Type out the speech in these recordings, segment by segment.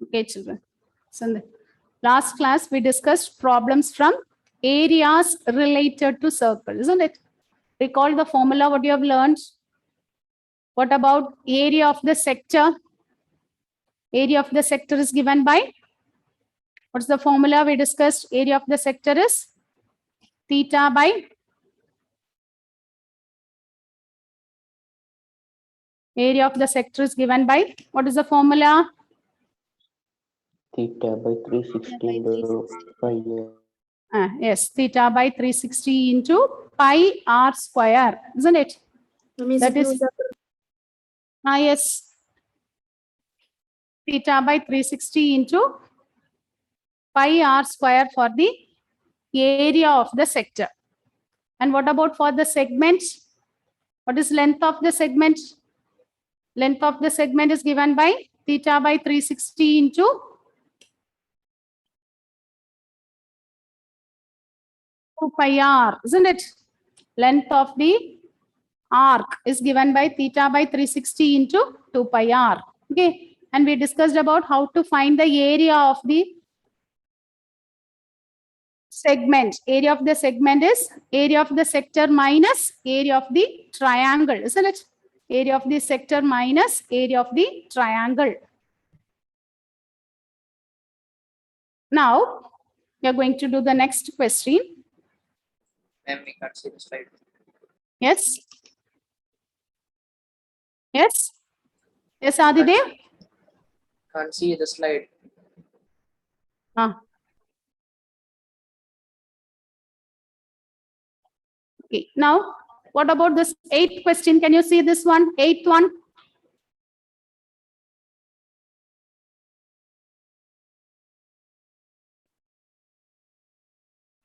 Okay, children. So in the last class, we discussed problems from areas related to circle, isn't it? Recall the formula, what you have learned. What about area of the sector? Area of the sector is given by, what's the formula we discussed? Area of the sector is theta by, area of the sector is given by, what is the formula? Theta by 360 into pi. Yes, theta by 360 into pi r square, isn't it? That is, yes, theta by 360 into pi r square for the area of the sector. And what about for the segment? What is length of the segment? Length of the segment is given by theta by 360 into two pi r, isn't it? Length of the arc is given by theta by 360 into 2 pi r. Okay. And we discussed about how to find the area of the segment. Area of the segment is area of the sector minus area of the triangle, isn't it? Area of the sector minus area of the triangle. Now, we are going to do the next question. Ma'am, we can't see the slide. Yes? Yes? Yes, Adidev? Can't see the slide. Okay. Now, what about this 8th question? Can you see this one? 8th one?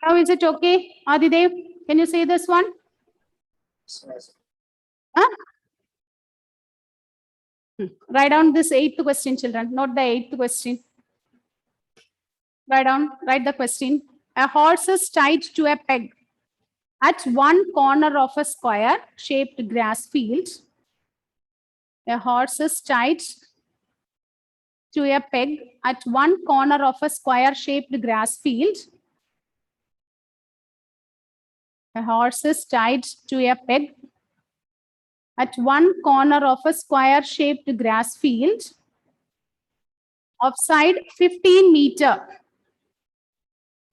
Now, is it okay? Adidev, can you see this one? Yes. Huh? Write down this 8th question, children, not the 8th question. Write the question. A horse is tied to a peg at one corner of a square-shaped grass field. A horse is tied to a peg at one corner of a square-shaped grass field. A horse is tied to a peg at one corner of a square-shaped grass field of side 15 meter.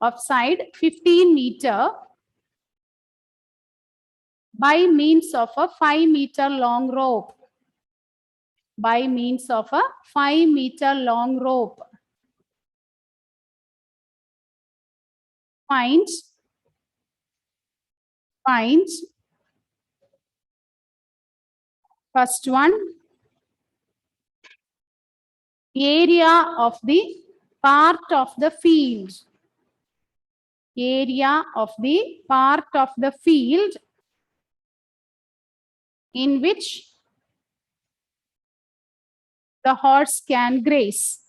Of side 15 meter by means of a 5 meter long rope. By means of a 5 meter long rope. Find first one, area of the part of the field. Area of the part of the field in which the horse can graze.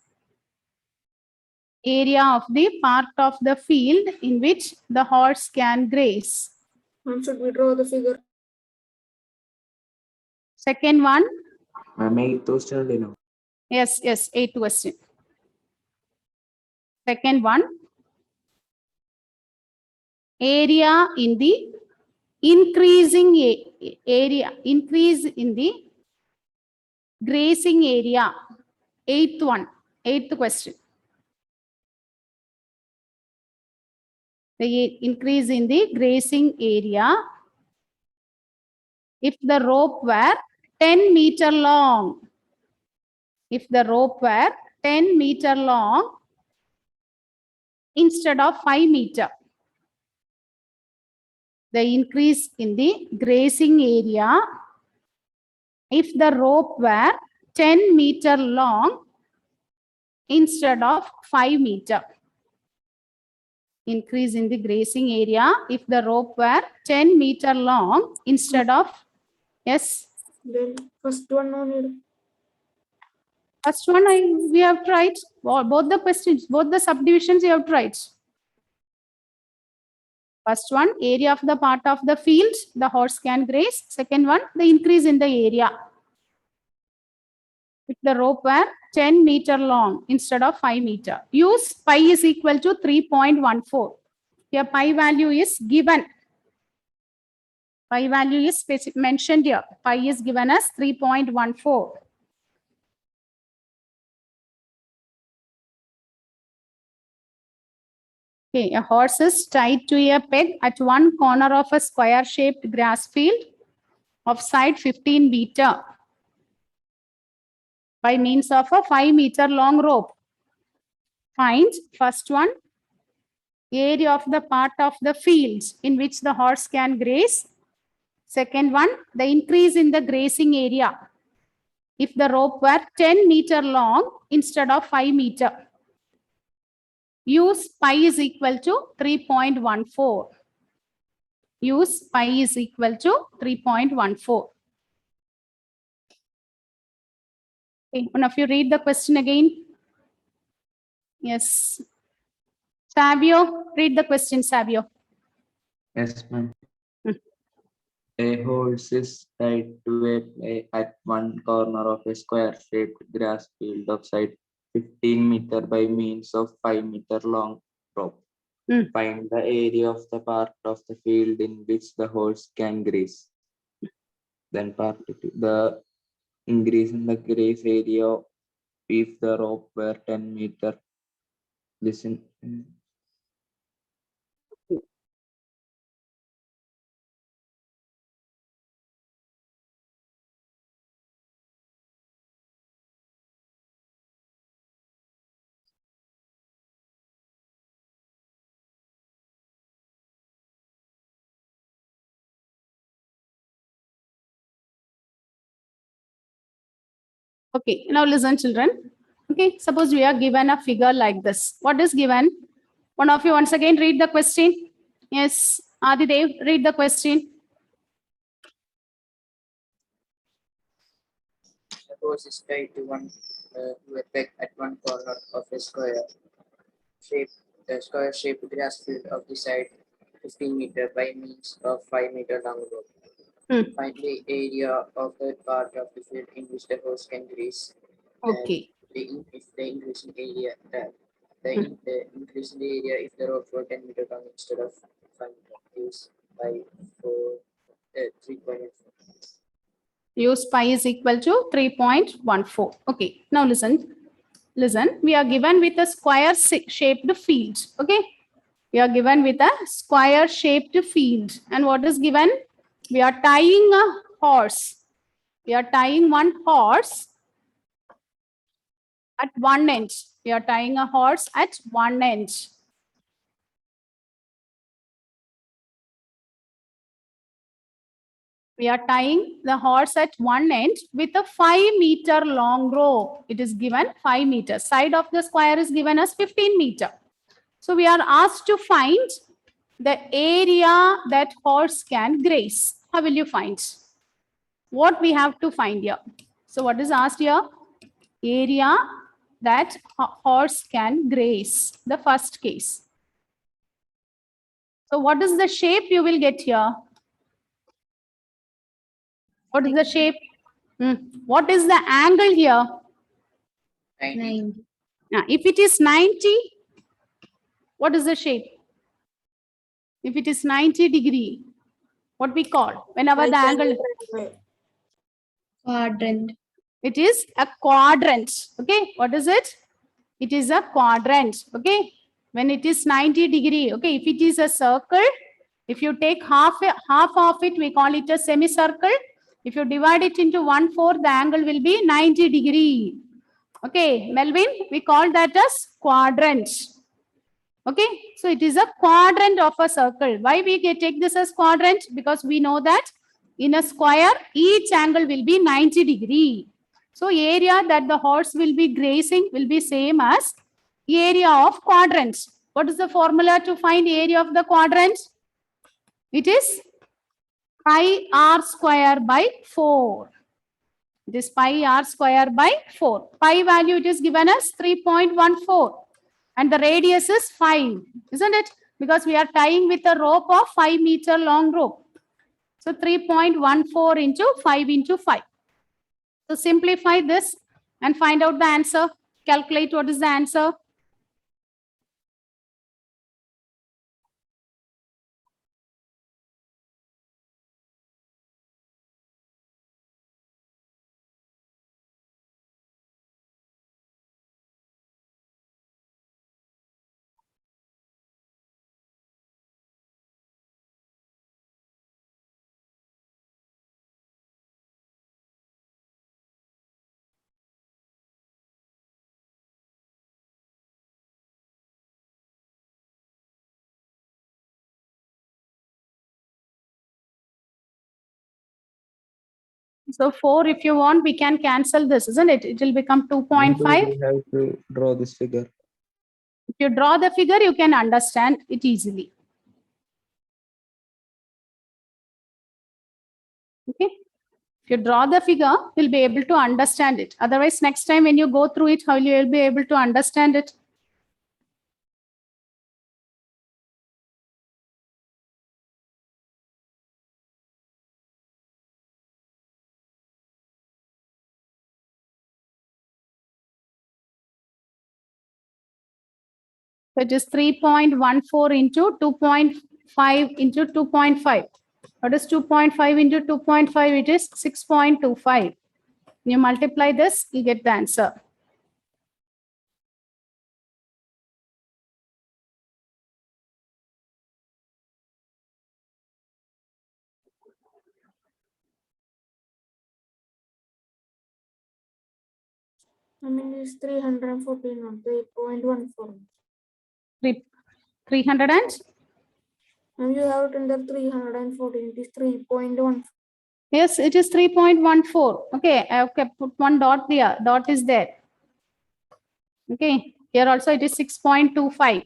Area of the part of the field in which the horse can graze. Should we draw the figure? Second one. Ma'am, 8th standard now. Yes, 8th question. Second one. Area in the increasing area, increase in the grazing area. 8th one, 8th question. The increase in the grazing area if the rope were 10 meter long. If the rope were 10 meter long instead of 5 meter. The increase in the grazing area if the rope were 10 meter long instead of 5 meter. Increase in the grazing area if the rope were 10 meter long instead of, yes? Then first one no need. First one we have tried. Both the questions, both the subdivisions you have tried. First one, area of the part of the field the horse can graze. Second one, the increase in the area. If the rope were 10 meter long instead of 5 meter. Use pi is equal to 3.14. Here pi value is given. Pi value is mentioned here. Pi is given as 3.14. Okay, a horse is tied to a peg at one corner of a square-shaped grass field of side 15 meter by means of a 5 meter long rope. Find first one, area of the part of the field in which the horse can graze. Second one, the increase in the grazing area if the rope were 10 meter long instead of 5 meter. Use pi is equal to 3.14. Use pi is equal to 3.14. Okay, one of you read the question again. Yes. Savio, read the question, Savio. Yes, ma'am. Hmm. A horse is tied to a peg at one corner of a square-shaped grass field of side 15 meter by means of 5 meter long rope. Hmm. Find the area of the part of the field in which the horse can graze. Then part 2, the increase in the graze area if the rope were 10 meter. Listen. Okay, now listen, children. Okay, suppose we are given a figure like this. What is given? One of you once again read the question. Yes, Adidev, read the question. The horse is tied to a peg at one corner of a square-shaped grass field of the side 15 meter by means of 5 meter long rope. Hmm. Find the area of that part of the field in which the horse can graze. Okay. If the increase in area, the increase in the area if the rope were 10 meter long instead of 5 meter is by 3.4. Use pi is equal to 3.14. Okay, now listen. Listen, we are given with a square-shaped field. Okay, we are given with a square-shaped field. And what is given? We are tying a horse. We are tying one horse at one end. We are tying a horse at one end. We are tying the horse at one end with a 5 meter long rope. It is given 5 meters. Side of the square is given as 15 meter. So we are asked to find the area that horse can graze. How will you find? What we have to find here? So what is asked here? Area that horse can graze. The first case. So what is the shape you will get here? What is the shape? What is the angle here? 90. Now, if it is 90, what is the shape? If it is 90 degree, what we call? Whenever the angle, Quadrant. it is a quadrant. Okay, what is it? It is a quadrant. Okay, when it is 90 degree. Okay, if it is a circle, if you take half of it, we call it a semicircle. If you divide it into 1/4, the angle will be 90 degree. Okay, Melvin, we call that as quadrant. Okay, so it is a quadrant of a circle. Why we take this as quadrant? Because we know that in a square, each angle will be 90 degree. So area that the horse will be grazing will be same as area of quadrant. What is the formula to find area of the quadrant? It is pi r square by 4. It is pi r square by 4. Pi value it is given as 3.14. And the radius is 5, isn't it? Because we are tying with a rope of 5 meter long rope. So 3.14 into 5 into 5. So simplify this. and find out the answer. Calculate what is the answer. So 4, if you want, we can cancel this, isn't it? It will become 2.5. We have to draw this figure. If you draw the figure, you can understand it easily. Okay. If you draw the figure, you'll be able to understand it. Otherwise, next time when you go through it, how you will be able to understand it? So it is 3.14 into 2.5 into 2.5. What is 2.5 into 2.5? It is 6.25. You multiply this, you get the answer. I mean, it's 314 or 3.14. 300 and? And you have it under 314. It is 3.1. Yes, it is 3.14. Okay, I have put one dot there. Dot is there. Okay, here also it is 6.25.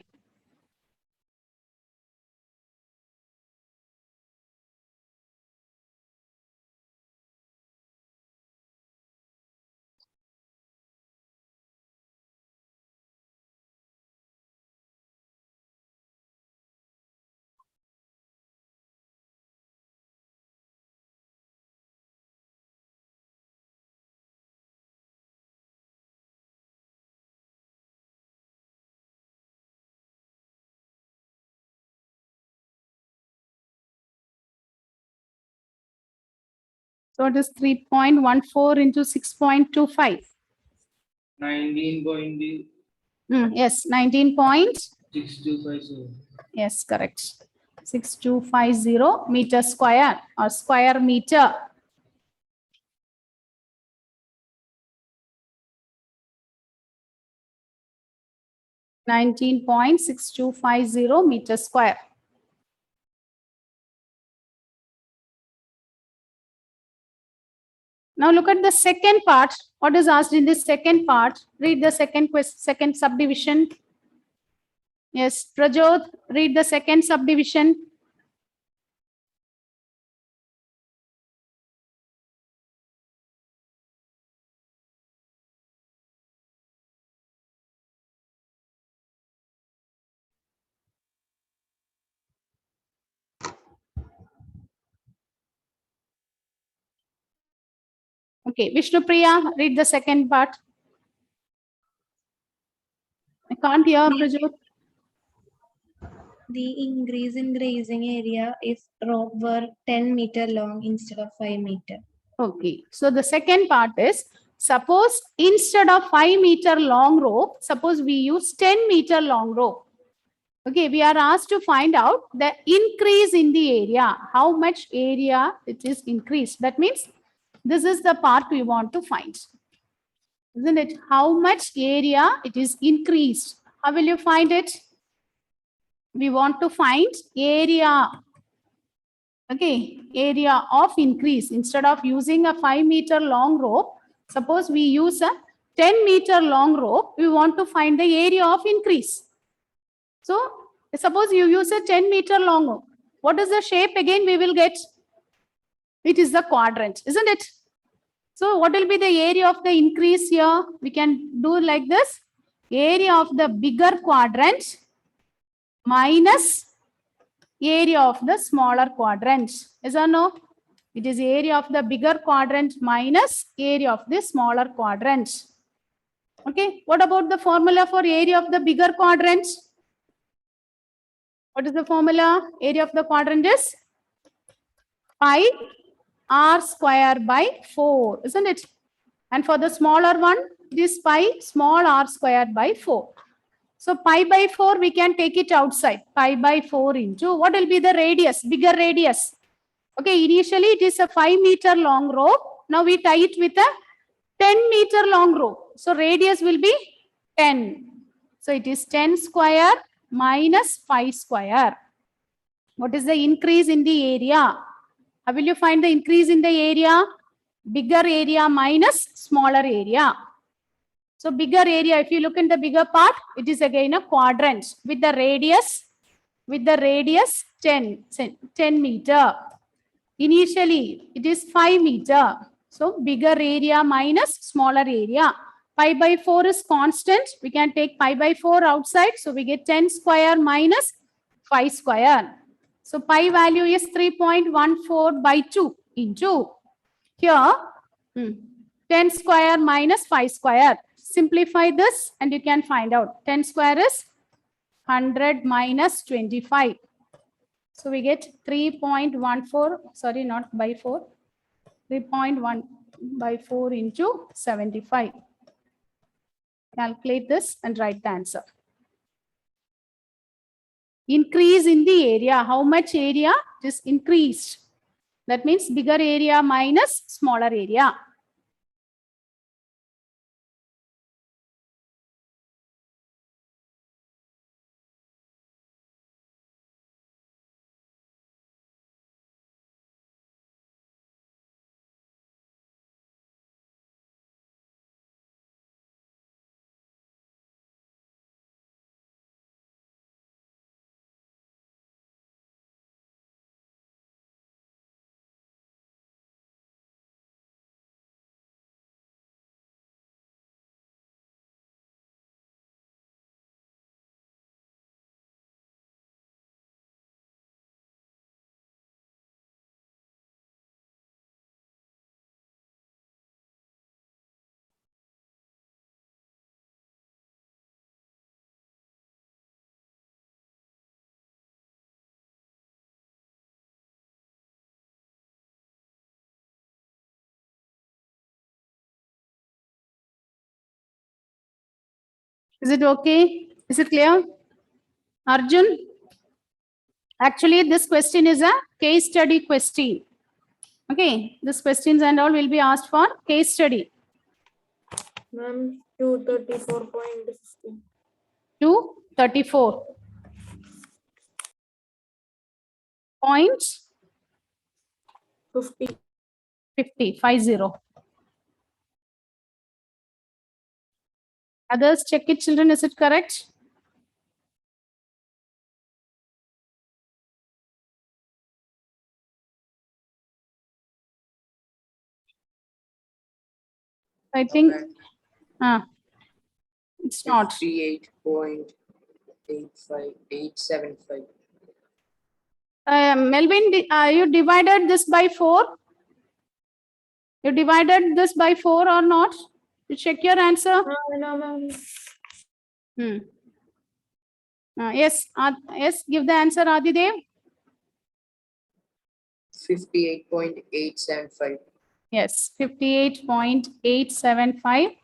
So it is 3.14 into 6.25. 19.625. Yes, 19.625. Yes, correct. 6250 meter square or square meter. (19.6250 meter square). Now look at the second part. What is asked in this second part? Read the second subdivision. Yes, Prajot, read the second subdivision. Okay, Vishnupriya, read the second part. I can't hear, Prajot. The increase in grazing area if rope were 10 meter long instead of 5 meter. Okay, so the second part is, suppose instead of 5 meter long rope, suppose we use 10 meter long rope. Okay, we are asked to find out the increase in the area, how much area it is increased. That means this is the part we want to find, isn't it? How much area it is increased. How will you find it? We want to find area. Okay, area of increase. Instead of using a 5 meter long rope, suppose we use a 10 meter long rope, we want to find the area of increase. So suppose you use a 10 meter long rope. What is the shape again we will get? It is the quadrant, isn't it? So what will be the area of the increase here? We can do like this. Area of the bigger quadrant minus area of the smaller quadrant. Yes or no? It is area of the bigger quadrant minus area of the smaller quadrant. Okay, what about the formula for area of the bigger quadrant? What is the formula? Area of the quadrant is pi r square by 4, isn't it? And for the smaller one, it is pi small r square by 4. So pi by 4, we can take it outside. Pi by 4 into, what will be the radius? Bigger radius. Okay, initially it is a 5-meter long rope. Now we tie it with a 10-meter long rope. So radius will be 10. So it is 10 square minus 5 square. What is the increase in the area? How will you find the increase in the area? Bigger area minus smaller area. So bigger area, if you look in the bigger part, it is again a quadrant with the radius 10 meter. Initially, it is 5 meter. So bigger area minus smaller area. Pi by 4 is constant. We can take pi by 4 outside. So we get 10 square minus 5 square. So pi value is 3.14 by 2 into here 10 square minus 5 square. Simplify this and you can find out. 10 square is 100 minus 25. So we get 3.14, sorry, not by 4, 3.1 by 4 into 75. Calculate this and write the answer. Increase in the area. How much area is increased? That means bigger area minus smaller area. Is it okay? Is it clear? Arjun? Actually, this question is a case study question. Okay, these questions and all will be asked for case study. Ma'am, 234.50. 234. Points 50. 50, 50. Others, check it, children. Is it correct? I think it's not. 58.85875. Melvin, you divided this by 4? You divided this by 4 or not? You check your answer. No, ma'am. Yes, yes, give the answer, Adidev. 58.875. Yes, 58.875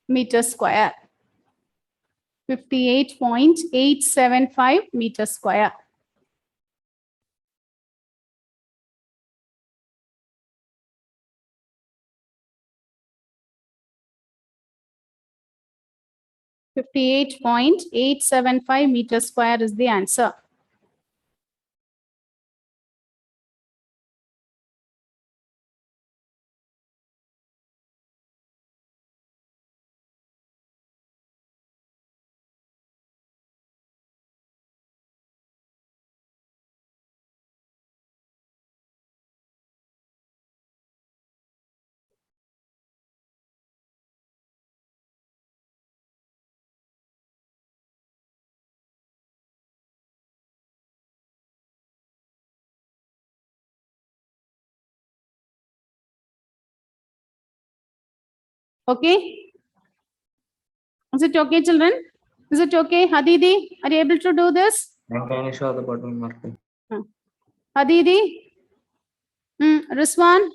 meters square. 58.875 meters square. $58.875 meters square is the answer. Okay. Is it okay, children? Is it okay? Aditi, are you able to do this? Can you show the button mark? Aditi? Rizwan?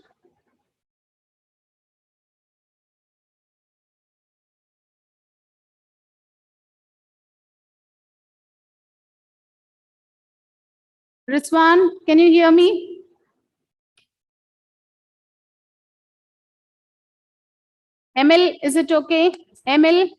Rizwan, can you hear me? Emil, is it okay? Emil?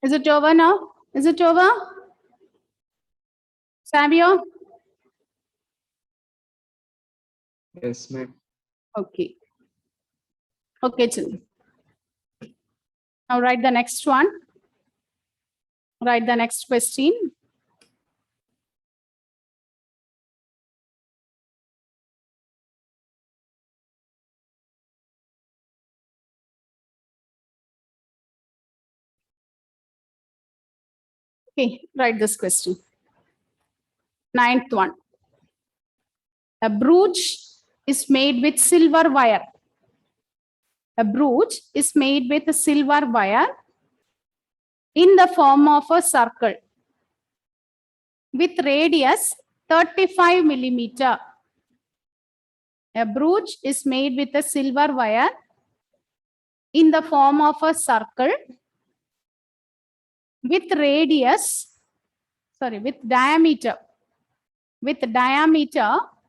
Is it over now? Is it over? Savio? Yes, ma'am. Okay. Okay, children. Now write the next one. Write the next question. Okay, write this question. Ninth one. A brooch is made with silver wire. A brooch is made with a silver wire in the form of a circle with radius 35 millimeter. A brooch is made with a silver wire in the form of a circle with diameter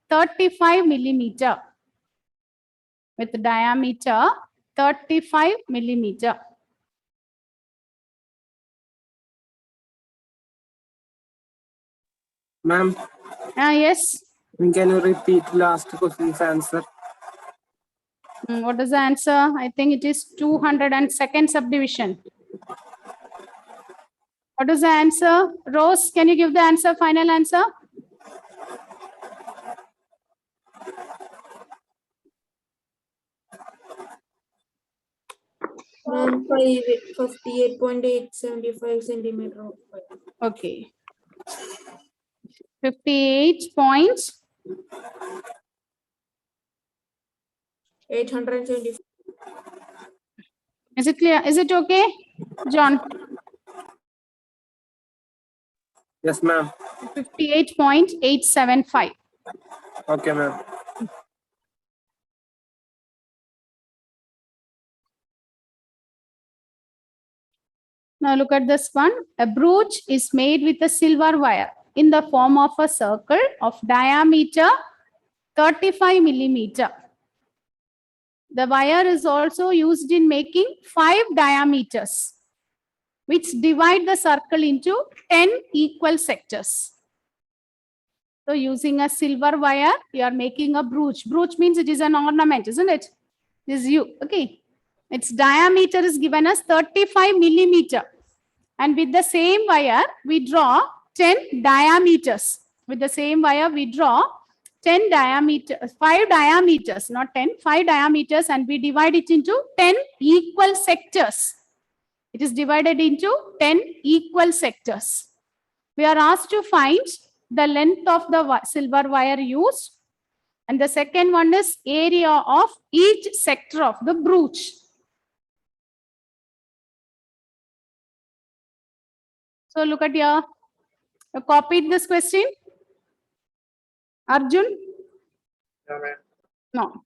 35 millimeter. With diameter 35 millimeter. Ma'am, Yes. can you repeat last question's answer? What is the answer? I think it is 202nd subdivision. What is the answer? Rose, can you give the answer, final answer? Ma'am, 58.875 centimeter of pipe. Okay. 58 points. 875. Is it clear? Is it okay? John, Yes, ma'am. 58.875. Okay, ma'am. Now look at this one. A brooch is made with a silver wire in the form of a circle of diameter 35 millimeter. The wire is also used in making 5 diameters, which divide the circle into 10 equal sectors. So using a silver wire, you are making a brooch. Brooch means it is an ornament, isn't it? This is you, okay. Its diameter is given as 35 millimeter. And with the same wire, we draw 10 diameters. With the same wire, we draw 10 diameters, 5 diameters, not 10, 5 diameters, and we divide it into 10 equal sectors. It is divided into 10 equal sectors. We are asked to find the length of the silver wire used. And the second one is area of each sector of the brooch. So look at here. You copied this question? Arjun? No.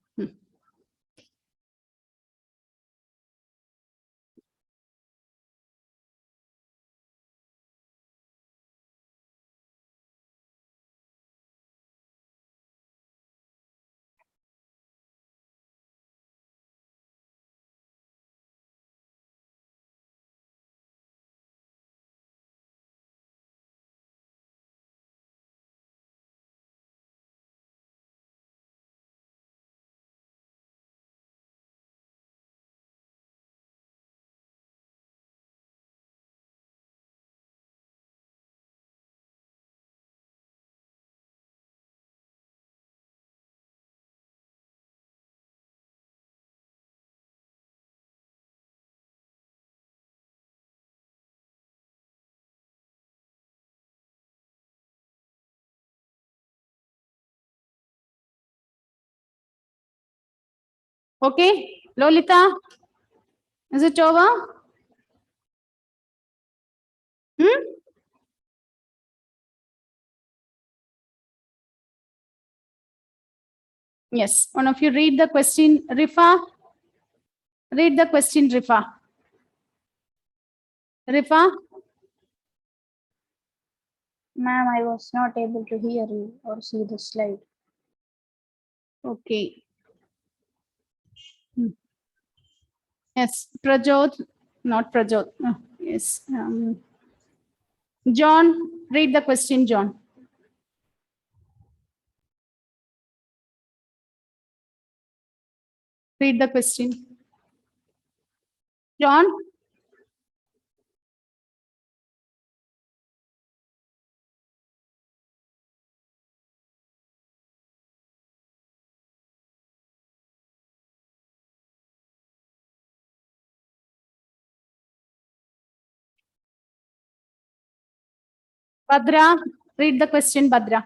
Okay, Lolita, is it over? Hmm? Yes, one of you read the question, Rifa. Read the question, Rifa. Rifa? Ma'am, I was not able to hear you or see the slide. Okay. Yes, Prajot, not Prajot. Yes. John, read the question, John. Read the question. John? Bhadra, read the question, Bhadra.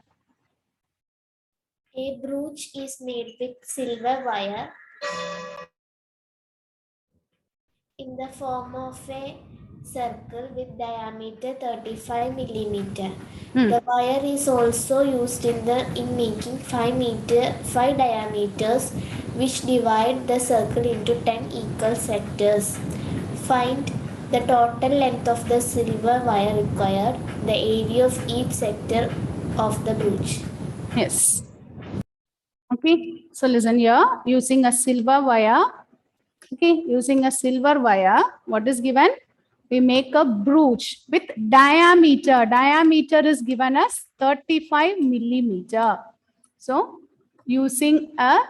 A brooch is made with silver wire in the form of a circle with diameter 35 millimeter. The wire is also used in making 5 diameters, which divide the circle into 10 equal sectors. Find the total length of the silver wire required, the area of each sector of the brooch. Yes. Okay, so listen here, using a silver wire. Okay, using a silver wire, what is given? We make a brooch with diameter. Diameter is given as 35 millimeter. So, using a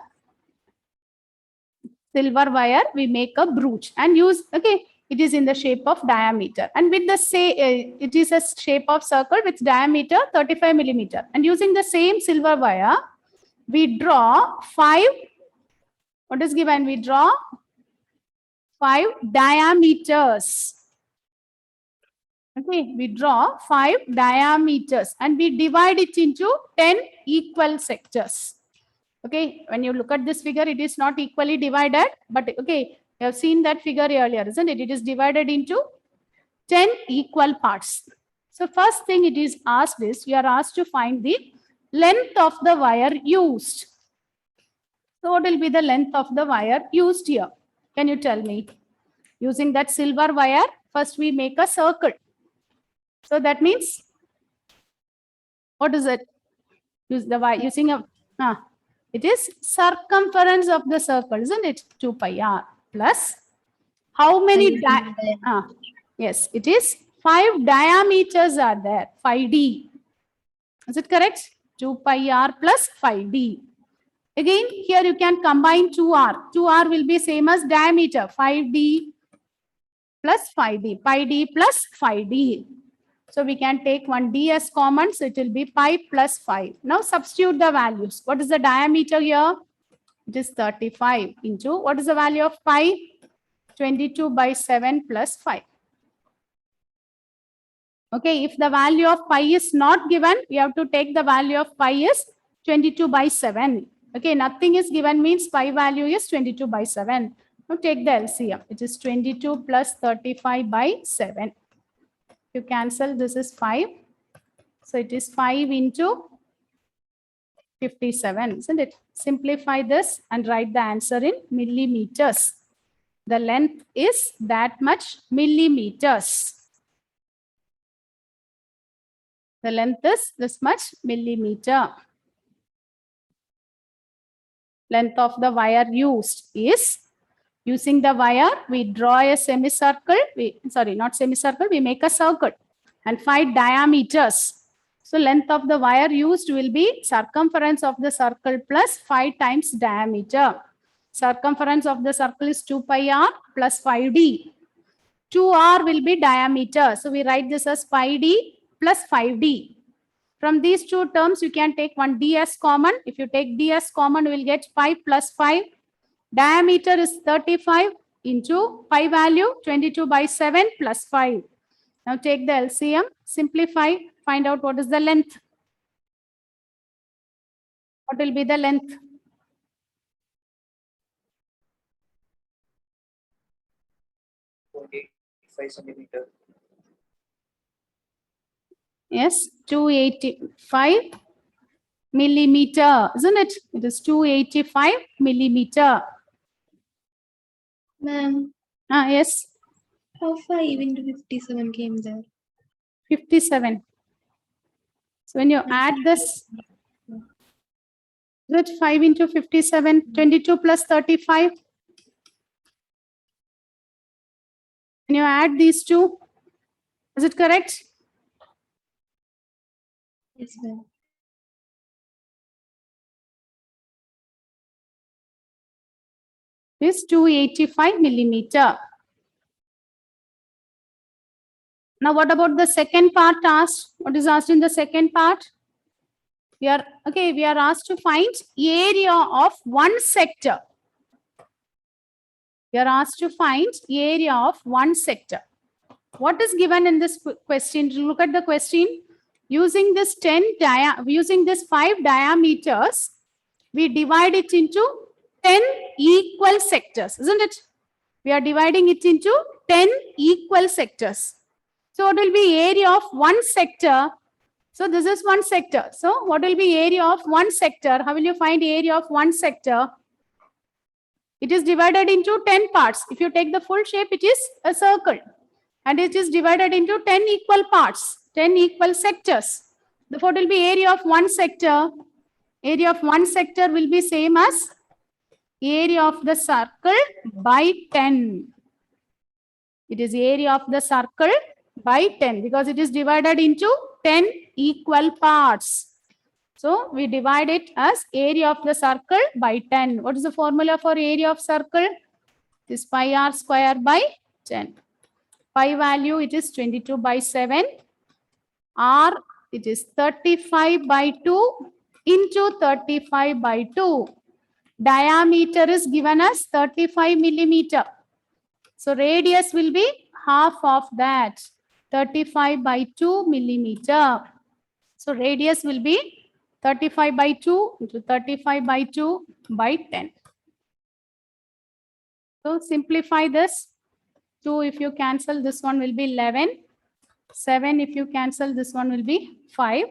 silver wire, we make a brooch and use, okay, it is in the shape of diameter. And with the it is a shape of circle with diameter 35 millimeter. And using the same silver wire, we draw 5, what is given? We draw 5 diameters. Okay, we draw 5 diameters and we divide it into 10 equal sectors. Okay, when you look at this figure, it is not equally divided, but okay, you have seen that figure earlier, isn't it? It is divided into 10 equal parts. So first thing it is asked is, you are asked to find the length of the wire used. So what will be the length of the wire used here? Can you tell me? Using that silver wire, first we make a circle. So that means, what is it? Use the wire using a, it is circumference of the circle, isn't it? 2 pi r plus how many? Yes, it is 5 diameters are there. 5d. Is it correct? 2 pi r plus 5d. Again, here you can combine 2r. 2r will be same as diameter. 5d plus 5d. Pi d plus 5d. So we can take one d as common. So it will be pi plus 5. Now substitute the values. What is the diameter here? It is 35 into, what is the value of pi? 22 by 7 plus 5. Okay, if the value of pi is not given, we have to take the value of pi is 22 by 7. Okay, nothing is given means pi value is 22 by 7. Now take the LCM. It is 22 plus 35 by 7. You cancel, this is 5. So it is 5 into 57, isn't it? Simplify this and write the answer in millimeters. The length is that much millimeters. The length is this much millimeter. Length of the wire used is, using the wire, we draw a semicircle. Not semicircle, we make a circle and 5 diameters. So length of the wire used will be circumference of the circle plus 5 times diameter. Circumference of the circle is 2 pi r plus 5d. 2r will be diameter. So we write this as pi d plus 5d. From these two terms, you can take one d as common. If you take d as common, we will get pi plus 5. Diameter is 35 into pi value 22 by 7 plus 5. Now take the LCM, simplify, find out what is the length. What will be the length? 2.85 centimeter. Yes, 285 millimeter, isn't it? It is 285 millimeter. Ma'am, Yes, how 5 into 57 came there? 57. So when you add this, is it 5 into 57, 22 plus 35? When you add these two, is it correct? Yes, ma'am. Is 285 millimeter. Now, what about the second part asked? What is asked in the second part? We are asked to find area of one sector. We are asked to find area of one sector. What is given in this question? Look at the question. Using this 5 diameters, we divide it into 10 equal sectors, isn't it? We are dividing it into 10 equal sectors. So what will be area of one sector? So this is one sector. So what will be area of one sector? How will you find area of one sector? It is divided into 10 parts. If you take the full shape, it is a circle. And it is divided into 10 equal parts, 10 equal sectors. Therefore, it will be area of one sector. Area of one sector will be same as area of the circle by 10. It is area of the circle by 10 because it is divided into 10 equal parts. So we divide it as area of the circle by 10. What is the formula for area of circle? It is pi r square by 10. Pi value, it is 22 by 7. R, it is 35 by 2 into 35 by 2. Diameter is given as 35 millimeter. So radius will be half of that, 35 by 2 millimeter. So radius will be 35 by 2 into 35 by 2 by 10. So simplify this. 2 if you cancel, this one will be 11. 7 if you cancel, this one will be 5.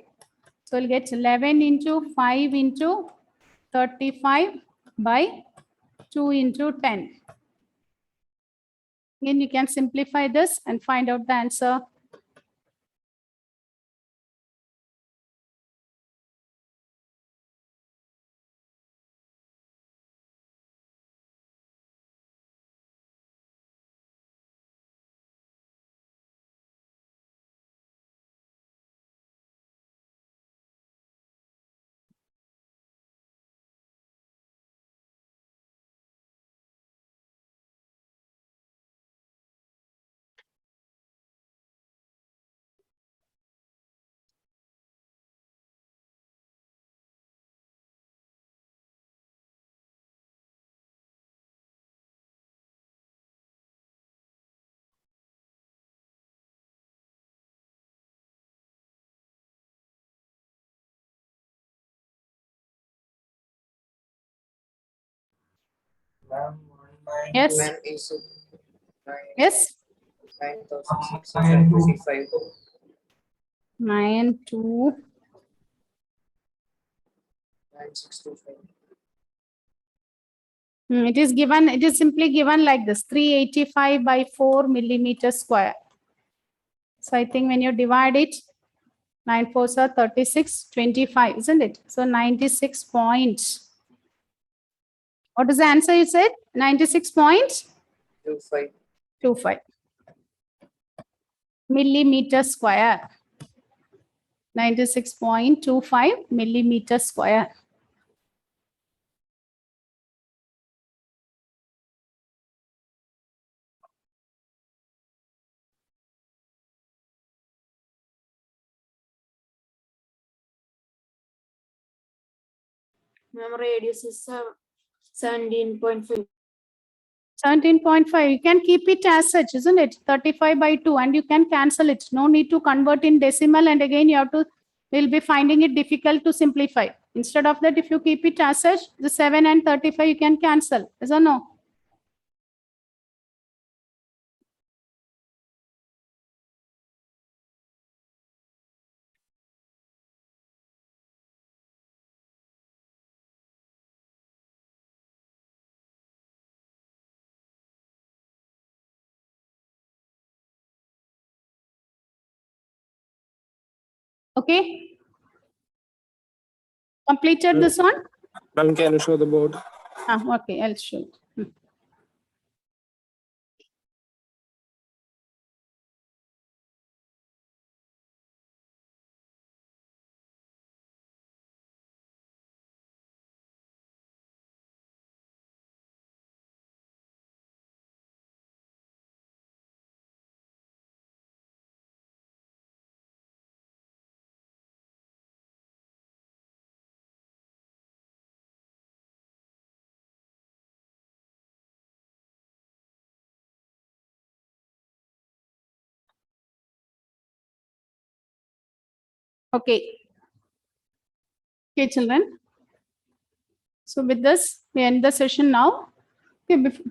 So we'll get 11 into 5 into 35 by 2 into 10. Again, you can simplify this and find out the answer. Yes. Ma'am, is it Yes. 9,625? 9 2 9,625. It is given, it is simply given like this, 385 by 4 millimeter square. So I think when you divide it, 9 4s are 36, 25, isn't it? So 96 points. What is the answer you said? 96.25 25. millimeter square. 96.25 millimeter square. Ma'am, radius is 17.5. 17.5. You can keep it as such, isn't it? 35 by 2, and you can cancel it. No need to convert in decimal, and again you have to, we'll be finding it difficult to simplify. Instead of that, if you keep it as such, the 7 and 35 you can cancel. Yes or no? Okay. Completed this one? Ma'am, can you show the board? Okay, I'll show it. Okay. Okay, children. So with this, we end the session now. Okay,